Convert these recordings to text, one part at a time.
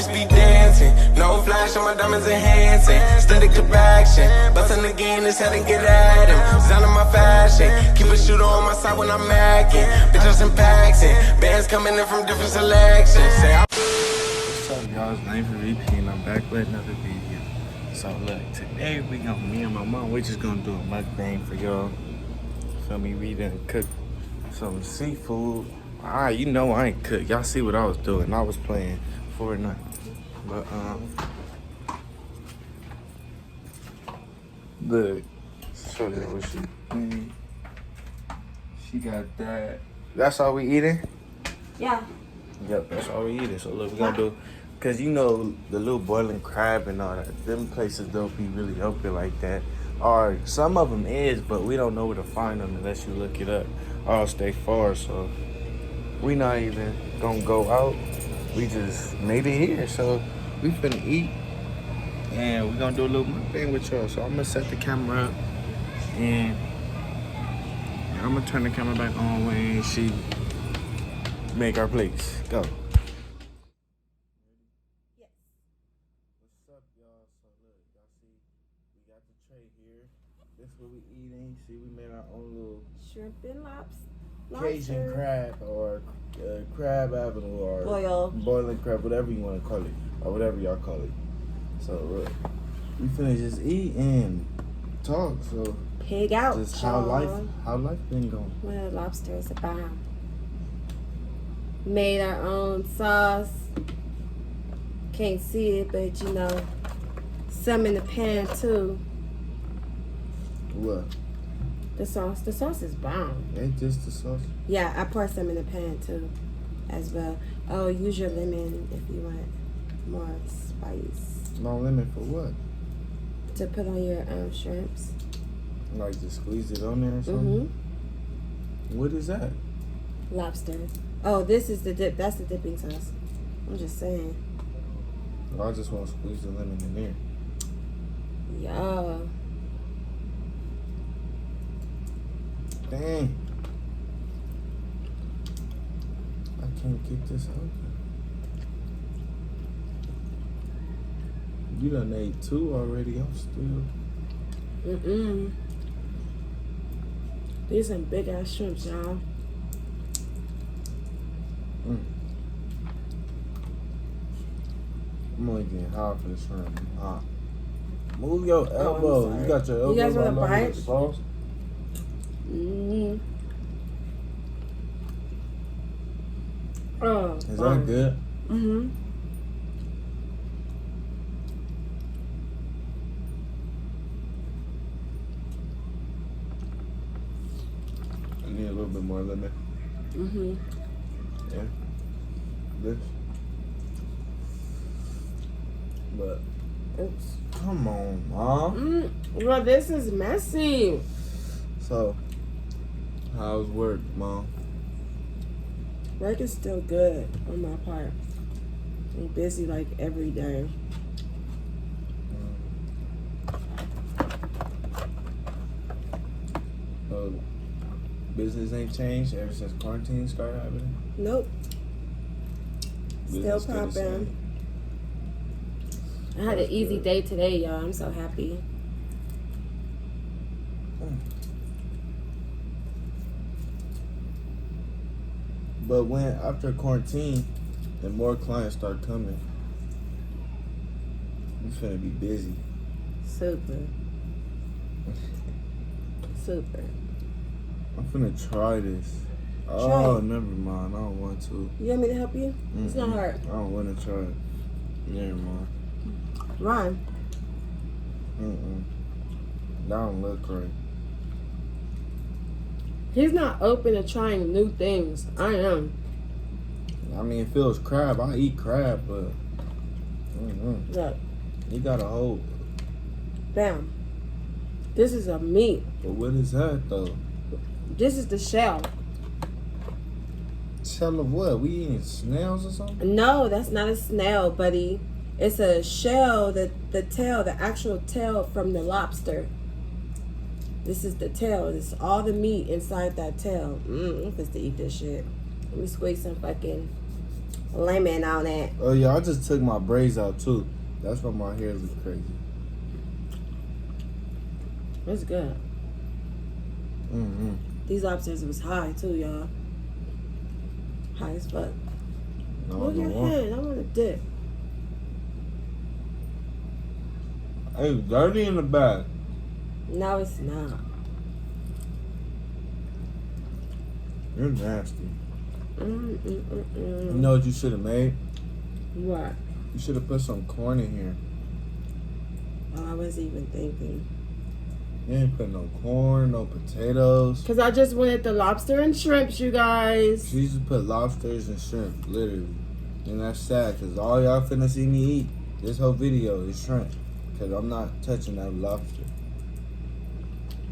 bitch be dancing. No flash on my diamonds enhancing. Steady clip action. Bustin' again, this head and get at him. Design my fashion. Keep a shooter on my side when I'm macking. Bitches in packs and bands coming in from different selections. Say what's up, y'all? It's Name for VP and I'm back with another video. So look, today me and my mom, we're just gonna do a mukbang for y'all. Feel me? We done cook some seafood. You know I ain't cook. Y'all see what I was doing. I was playing Fortnite. But look, show you what she made. She got that. That's all we eating? Yeah. Yep, that's all we eating. So look, we're gonna do, cause you know the little boiling crab and all that. Them places don't be really open like that. Or some of them is, but we don't know where to find them unless you look it up. Or stay far, so we not even gonna go out. We just made it here, so we finna eat. And we gonna do a little mukbang with y'all. So I'm gonna set the camera up and I'm gonna turn the camera back on when she make our plates. Go. Yes. What's up, y'all? So look, y'all see, we got the tray here. This is what we eating. See, we made our own little Shrimp and lobster. Cajun crab or crab avenue or boiling crab, whatever you want to call it, or whatever y'all call it. So look, we finna just eat and talk. So pig out. Just how life been going. Well, lobster is a bomb. Made our own sauce. Can't see it, but you know, some in the pan too. What? The sauce is bomb. Ain't just the sauce? Yeah, I pour some in the pan too, as well. Oh, use your lemon if you want more spice. No lemon for what? To put on your shrimps. Like just squeeze it on there or something? Mm-hmm. What is that? Lobster. Oh, this is the dip. That's the dipping sauce. I'm just saying. I just want to squeeze the lemon in there. Yeah. Dang. I can't get this open. You done ate 2 already. I'm still. These some big ass shrimps, y'all. I'm only getting hot for the shrimp. Move your elbow. You got your elbow. You guys want to bite? Sauce? Oh, is that good? I need a little bit more lemon. Yeah. This. But oops. Come on, Mom. Well, this is messy. So, how's work, Mom? Work is still good on my part. I'm busy like every day. So, business ain't changed ever since quarantine started happening? Nope. Business still popping. I had an easy day today, y'all. I'm so happy. But when after quarantine, and more clients start coming, we finna be busy. Super. Super. I'm finna try this. Oh, never mind. I don't want to. You want me to help you? It's not hard. I don't want to try it. Never mind. Run. That don't look right. He's not open to trying new things. I am. I mean, if it was crab, I eat crab, but Look. You got a hold. Bam. This is a meat. But what is that though? This is the shell. Shell of what? We eating snails or something? No, that's not a snail, buddy. It's a shell, the tail, the actual tail from the lobster. This is the tail. This is all the meat inside that tail. I'm supposed to eat this shit. Let me squeeze some fucking lemon on it. Oh yeah, I just took my braids out too. That's why my hair looks crazy. It's good. Mm-hmm. These lobsters was high too, y'all. High as fuck. Look your hand. I want to dip. It's dirty in the back. No, it's not. You're nasty. Mm. You know what you should have made? What? You should have put some corn in here. Oh, I wasn't even thinking. You ain't put no corn, no potatoes. Because I just wanted the lobster and shrimps, you guys. She just put lobsters and shrimp, literally. And that's sad, because all y'all finna see me eat this whole video is shrimp. Because I'm not touching that lobster.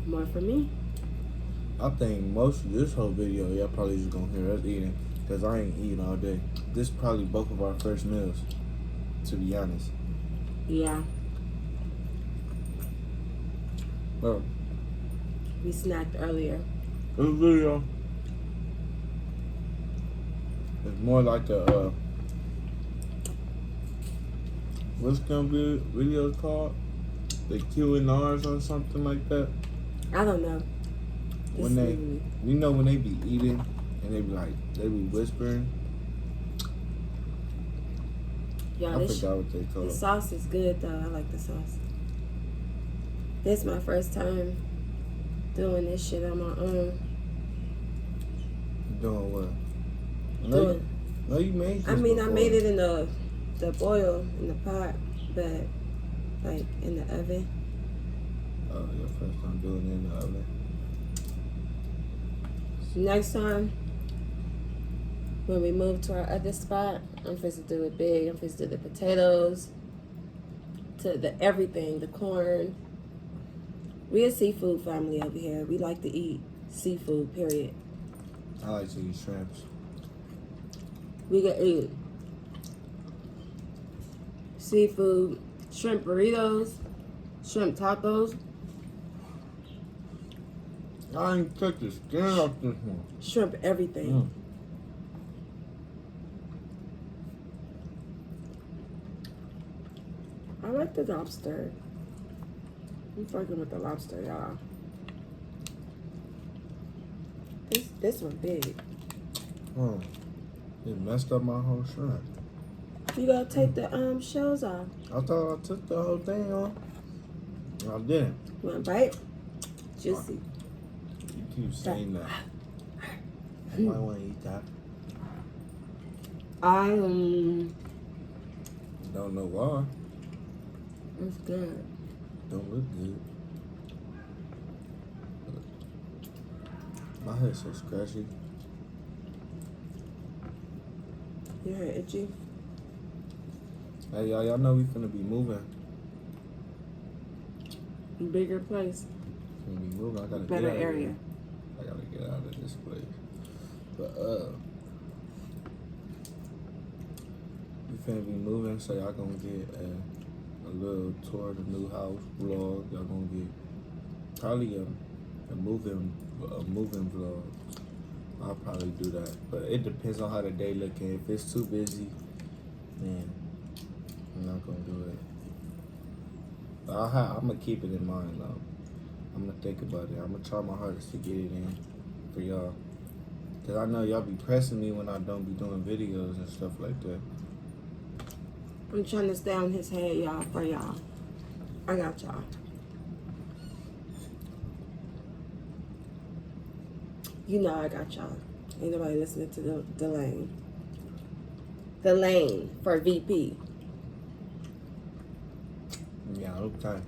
More for me. I think most of this whole video, y'all probably just gonna hear us eating. Because I ain't eating all day. This is probably both of our first meals, to be honest. Yeah. Bro, We snacked earlier. this video is more like a, what's gonna be video called? The Q&Rs or something like that. I don't know. When they, you know, when they be eating and they be like, they be whispering. Y'all, I this forgot what they the called. sauce is good though. I like the sauce. This is my first time doing this shit on my own. Doing what? No, you made this I mean, before. I made it in the boil in the pot, but like in the oven. Oh, your first time doing it in the oven. Next time, when we move to our other spot, I'm supposed to do it big. I'm supposed to do the potatoes, to the everything, the corn. We a seafood family over here. We like to eat seafood, period. I like to eat shrimps. We can eat seafood, shrimp burritos, shrimp tacos, I ain't took the skin off this one. shrimp everything. I like the lobster. I'm fucking with the lobster, y'all. This one big. It messed up my whole shrimp. You gotta take the shells off. I thought I took the whole thing off. I didn't. You wanna bite? Juicy. You keep saying that. I might want to eat that. I Don't know why. it's good. Don't look good. My head's so scratchy. Your hair itchy? Hey, y'all know we finna be moving. Bigger place. Finna be moving. I gotta Better get out area. Of here. I gotta get out of this place. But we finna be moving, so y'all gonna get a little tour of the new house vlog. Y'all gonna get probably a moving vlog. I'll probably do that, but it depends on how the day looking. If it's too busy, then I'm not gonna do it. But I'm gonna keep it in mind though. I'm gonna think about it. I'm gonna try my hardest to get it in for y'all, cause I know y'all be pressing me when I don't be doing videos and stuff like that. I'm trying to stay on his head, y'all, for y'all. I got y'all. You know I got y'all. Ain't nobody listening to the lane. The lane for VP. Yeah, okay.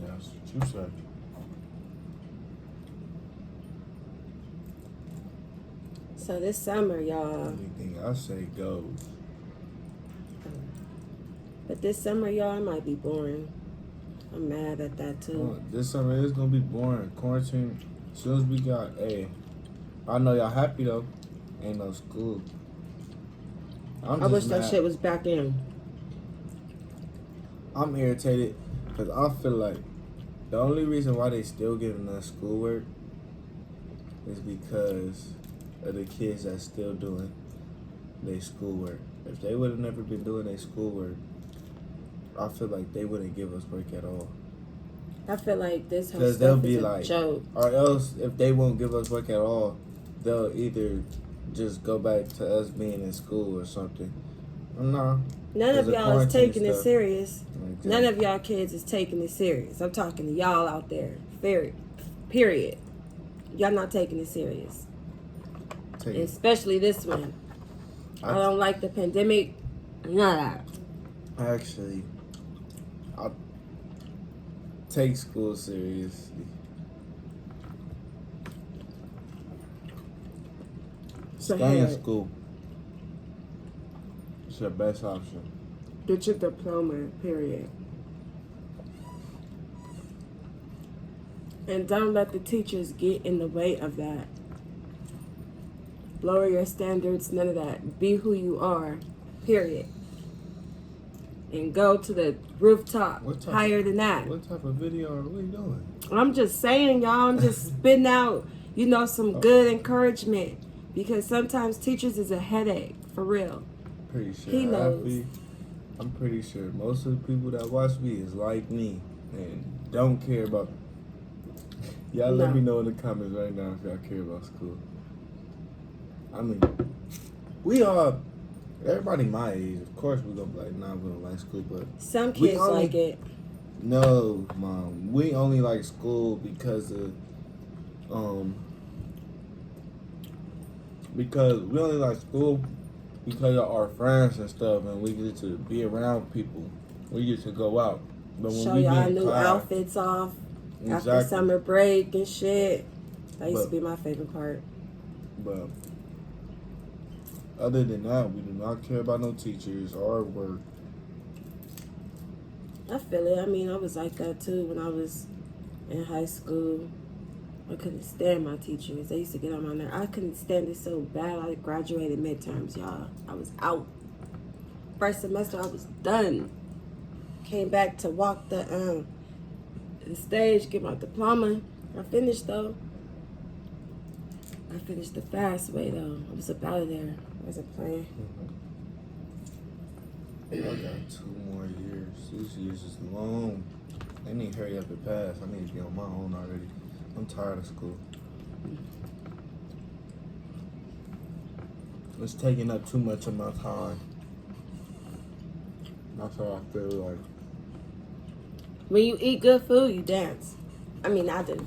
Yeah, that's what you said. So this summer, y'all. Anything I say goes. But this summer, y'all, it might be boring. I'm mad at that too. This summer is gonna be boring. Quarantine. As soon as we got I know y'all happy though. Ain't no school. I wish that shit was back in. I'm irritated because I feel like the only reason why they still giving us schoolwork is because of the kids that's still doing their schoolwork. If they would have never been doing their schoolwork, I feel like they wouldn't give us work at all. I feel like this whole Because they'll stuff be is a like, joke. or else if they won't give us work at all, they'll either just go back to us being in school or something. No. None of y'all is taking it serious. Exactly. None of y'all kids is taking it serious. I'm talking to y'all out there. Period. Y'all not taking it serious. Especially this one. I don't like the pandemic. None of that. Actually, I take school seriously. Stay in school. It's your best option. Get your diploma, period. And don't let the teachers get in the way of that. Lower your standards, none of that. Be who you are, period. And go to the rooftop higher than that. What type of video are we doing? I'm just saying, y'all, I'm just spitting out, some good encouragement. Because sometimes teachers is a headache, for real. Pretty sure. He knows. I'm pretty sure most of the people that watch me is like me and don't care about. Y'all let me know in the comments right now if y'all care about school. I mean, everybody my age, of course we're gonna be like, nah, we don't like school, but some kids like it. No, Mom. We only like school because of because we only like school because of our friends and stuff, and we get to be around people. We get to go out. But when show we y'all be in new class, outfits off after exactly. summer break and shit. That used to be my favorite part. But other than that, we do not care about no teachers or work. I feel it. I mean, I was like that too when I was in high school. I couldn't stand my teachers. They used to get on my nerves. I couldn't stand it so bad. I graduated midterms, y'all. I was out. First semester, I was done. Came back to walk the stage, get my diploma. I finished though. I finished the fast way though. I was up out of there. I wasn't playing. I got 2 more years. 6 years is long. They need to hurry up and pass. I need to be on my own already. I'm tired of school. It's taking up too much of my time. That's how I feel like. When you eat good food, you dance. I mean, I do.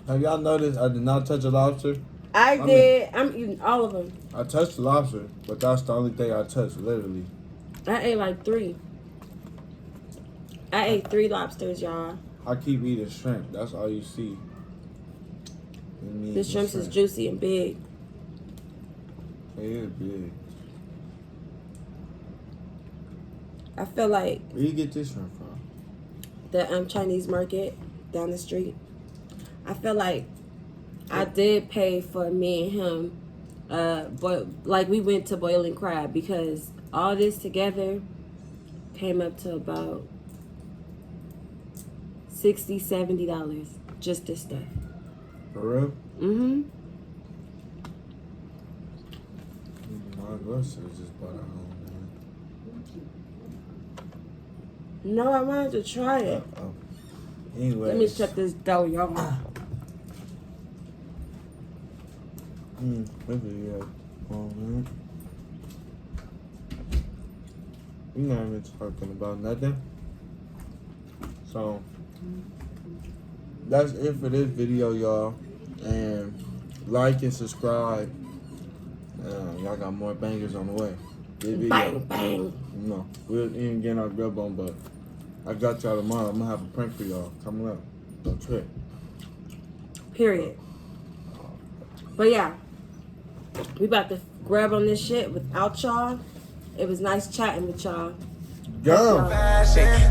Have y'all noticed I did not touch a lobster? I did. I'm eating all of them. I touched the lobster, but that's the only thing I touched, literally. I ate like 3. I ate 3 lobsters, y'all. I keep eating shrimp. That's all you see. The shrimps is juicy and big. It is big. I feel like Where you get this shrimp from? the Chinese market down the street. I feel like I did pay for me and him, but like we went to Boiling Crab because all this together came up to about $60, $70 just this stuff. For real? Mm-hmm. My grocery just bought our own, man. No, I wanted to try it. Anyway. Let me check this dough, y'all. Maybe, yeah. Man. We're not even talking about nothing. So, that's it for this video, y'all. And like and subscribe. Y'all got more bangers on the way. This video, Bang, bang. no, we'll even get our grub on, but I got y'all tomorrow. I'm gonna have a prank for y'all coming up. Don't trip. Period. But yeah, we about to grab on this shit without y'all. It was nice chatting with y'all. Go.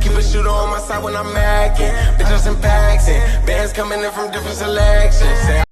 Keep a shooter on my side when I'm macking. Bitches in packs and bands coming in from different selections.